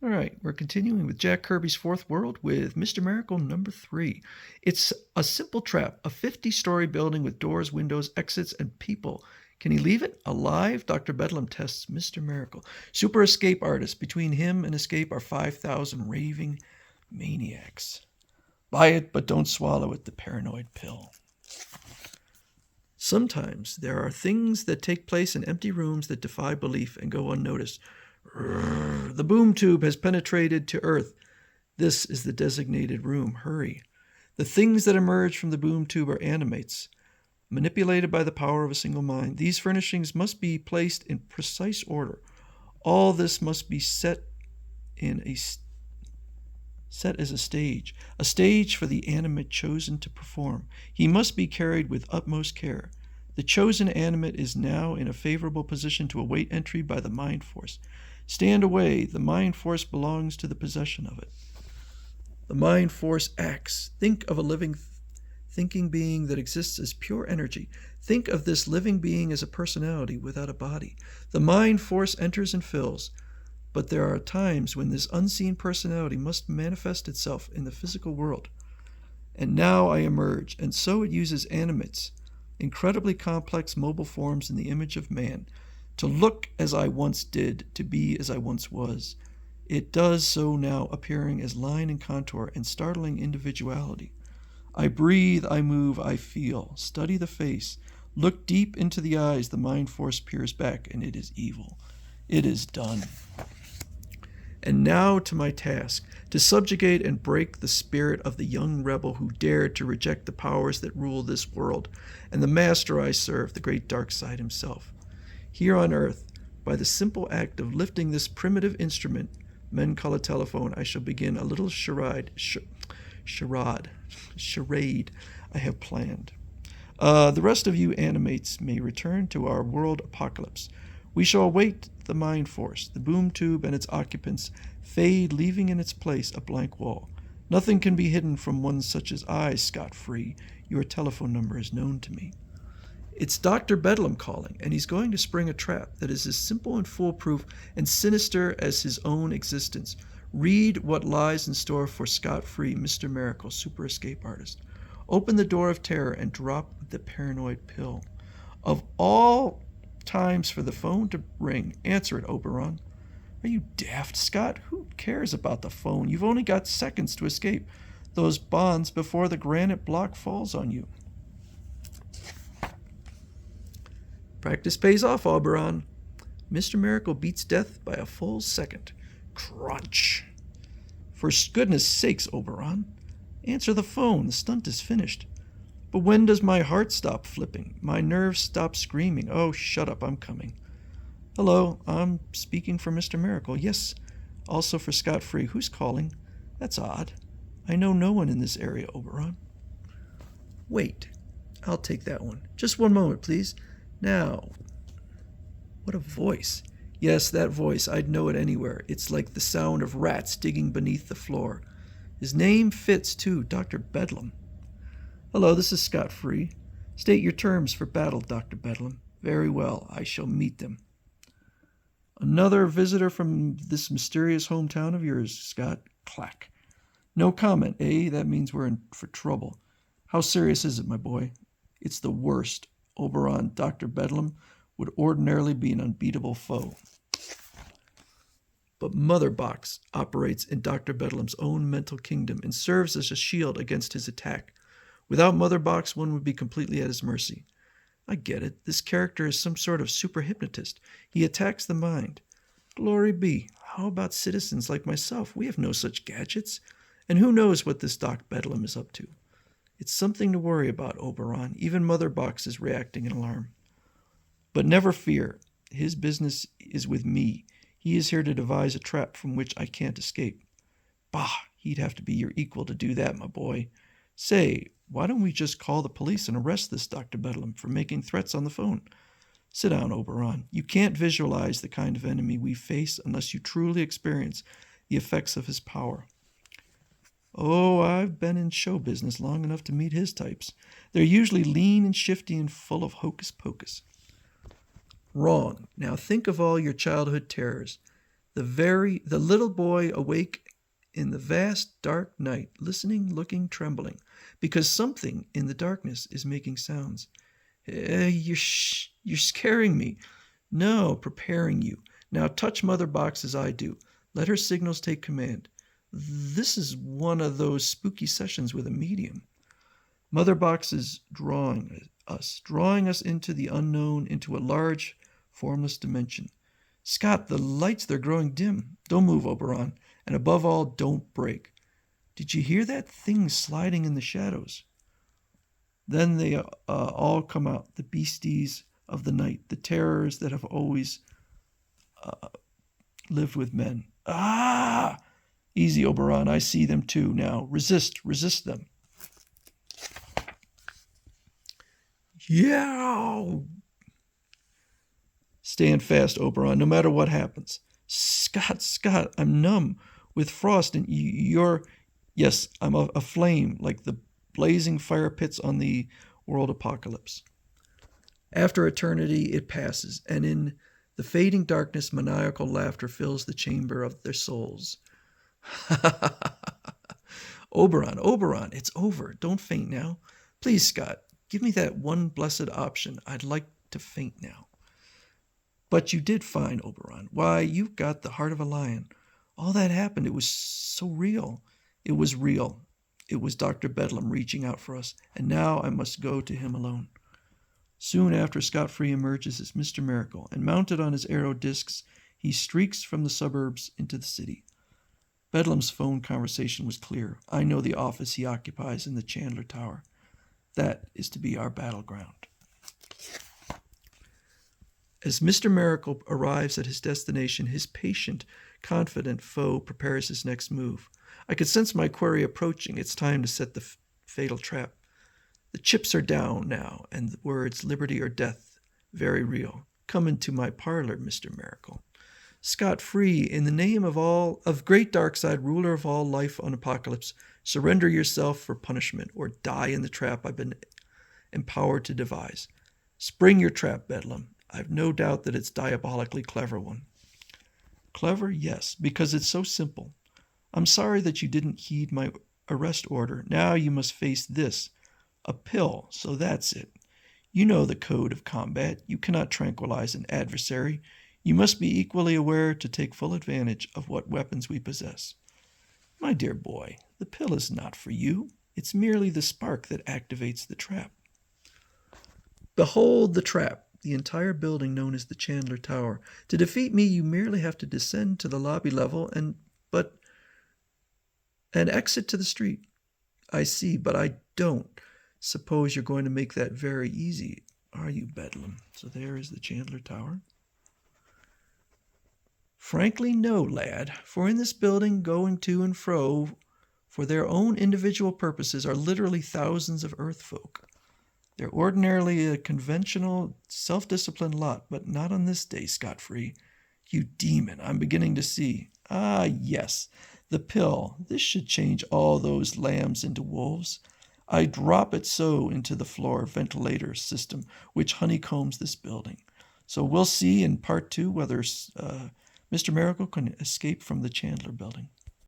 All right, we're continuing with Jack Kirby's Fourth World with Mr. Miracle number 3. It's a simple trap, a 50-story building with doors, windows, exits, and people. Can he leave it? Alive? Dr. Bedlam tests Mr. Miracle. Super escape artist. Between him and escape are 5,000 raving maniacs. Buy it, but don't swallow it, the paranoid pill. Sometimes there are things that take place in empty rooms that defy belief and go unnoticed. The boom tube has penetrated to Earth. This is the designated room. Hurry. The things that emerge from the boom tube are animates, manipulated by the power of a single mind. These furnishings must be placed in precise order. All this must be set as a stage for the animate chosen to perform. He must be carried with utmost care. The chosen animate is now in a favorable position to await entry by the mind force. Stand away. The mind force belongs to the possession of it. The mind force acts. Think of a living, thinking being that exists as pure energy. Think of this living being as a personality without a body. The mind force enters and fills. But there are times when this unseen personality must manifest itself in the physical world. And now I emerge, and so it uses animates, incredibly complex mobile forms in the image of man, to look as I once did, to be as I once was. It does so now, appearing as line and contour and startling individuality. I breathe, I move, I feel. Study the face. Look deep into the eyes. The mind force peers back, and it is evil. It is done. And now to my task, to subjugate and break the spirit of the young rebel who dared to reject the powers that rule this world, and the master I serve, the great dark side himself. Here on earth, by the simple act of lifting this primitive instrument, men call a telephone, I shall begin a little charade I have planned. The rest of you animates may return to our world apocalypse. We shall await the mind force. The boom tube and its occupants fade, leaving in its place a blank wall. Nothing can be hidden from one such as I, scot-free. Your telephone number is known to me. It's Dr. Bedlam calling, and he's going to spring a trap that is as simple and foolproof and sinister as his own existence. Read what lies in store for scot-free Mr. Miracle, super escape artist. Open the door of terror and drop the paranoid pill. Of all times for the phone to ring, answer it, Oberon. Are you daft, Scott? Who cares about the phone? You've only got seconds to escape those bonds before the granite block falls on you. Practice pays off, Oberon. Mr. Miracle beats death by a full second. Crunch. For goodness sakes, Oberon, answer the phone. The stunt is finished. But when does my heart stop flipping? My nerves stop screaming. Oh, shut up, I'm coming. Hello, I'm speaking for Mr. Miracle. Yes, also for scot-free. Who's calling? That's odd. I know no one in this area, Oberon. Wait, I'll take that one. Just one moment, please. Now, what a voice. Yes, that voice. I'd know it anywhere. It's like the sound of rats digging beneath the floor. His name fits, too, Doctor Bedlam. Hello, this is scot-free. State your terms for battle, Dr. Bedlam. Very well, I shall meet them. Another visitor from this mysterious hometown of yours, Scott. Clack. No comment, eh? That means we're in for trouble. How serious is it, my boy? It's the worst. Oberon, Dr. Bedlam would ordinarily be an unbeatable foe. But Mother Box operates in Dr. Bedlam's own mental kingdom and serves as a shield against his attack. Without Mother Box, one would be completely at his mercy. I get it. This character is some sort of super hypnotist. He attacks the mind. Glory be. How about citizens like myself? We have no such gadgets. And who knows what this Doc Bedlam is up to? It's something to worry about, Oberon. Even Mother Box is reacting in alarm. But never fear. His business is with me. He is here to devise a trap from which I can't escape. Bah, he'd have to be your equal to do that, my boy. Say, why don't we just call the police and arrest this Dr. Bedlam for making threats on the phone? Sit down, Oberon. You can't visualize the kind of enemy we face unless you truly experience the effects of his power. Oh, I've been in show business long enough to meet his types. They're usually lean and shifty and full of hocus pocus. Wrong. Now think of all your childhood terrors. The little boy awake in the vast dark night, listening, looking, trembling, because something in the darkness is making sounds. You're scaring me. No, preparing you. Now touch Mother Box as I do. Let her signals take command. This is one of those spooky sessions with a medium. Mother Box is drawing us into the unknown, into a large, formless dimension. Scott, the lights, they're growing dim. Don't move, Oberon. And above all, don't break. Did you hear that thing sliding in the shadows? Then they all come out, the beasties of the night, the terrors that have always lived with men. Ah! Easy, Oberon, I see them too. Now, resist them. Yeah! Stand fast, Oberon, no matter what happens. Scott, I'm numb with frost, and you're... Yes, I'm aflame like the blazing fire pits on the world apocalypse. After eternity, it passes, and in the fading darkness, maniacal laughter fills the chamber of their souls. Oberon, it's over. Don't faint now. Please, Scott, give me that one blessed option. I'd like to faint now. But you did fine, Oberon. Why, you've got the heart of a lion. All that happened, it was so real. It was real. It was Dr. Bedlam reaching out for us, and now I must go to him alone. Soon after, scot-free emerges as Mr. Miracle, and mounted on his arrow discs, he streaks from the suburbs into the city. Bedlam's phone conversation was clear. I know the office he occupies in the Chandler Tower. That is to be our battleground. As Mr. Miracle arrives at his destination, his patient, confident foe prepares his next move. I could sense my quarry approaching. It's time to set the fatal trap. The chips are down now, and the words liberty or death, very real. Come into my parlor, Mr. Miracle. Scot-free, in the name of great Darkseid, ruler of all life on Apocalypse, surrender yourself for punishment, or die in the trap I've been empowered to devise. Spring your trap, Bedlam. I've no doubt that it's a diabolically clever one. Clever, yes, because it's so simple. I'm sorry that you didn't heed my arrest order. Now you must face this. A pill, so that's it. You know the code of combat. You cannot tranquilize an adversary. You must be equally aware to take full advantage of what weapons we possess. My dear boy, the pill is not for you. It's merely the spark that activates the trap. Behold the trap. The entire building known as the Chandler Tower. To defeat me, you merely have to descend to the lobby level and exit to the street. I see, but I don't suppose you're going to make that very easy, are you, Bedlam? So there is the Chandler Tower. Frankly, no, lad, for in this building, going to and fro for their own individual purposes, are literally thousands of Earth folk. They're ordinarily a conventional, self-disciplined lot, but not on this day, scot-free. You demon, I'm beginning to see. Ah, yes, the pill. This should change all those lambs into wolves. I drop it so into the floor ventilator system, which honeycombs this building. So we'll see in part 2 whether Mr. Miracle can escape from the Chandler building.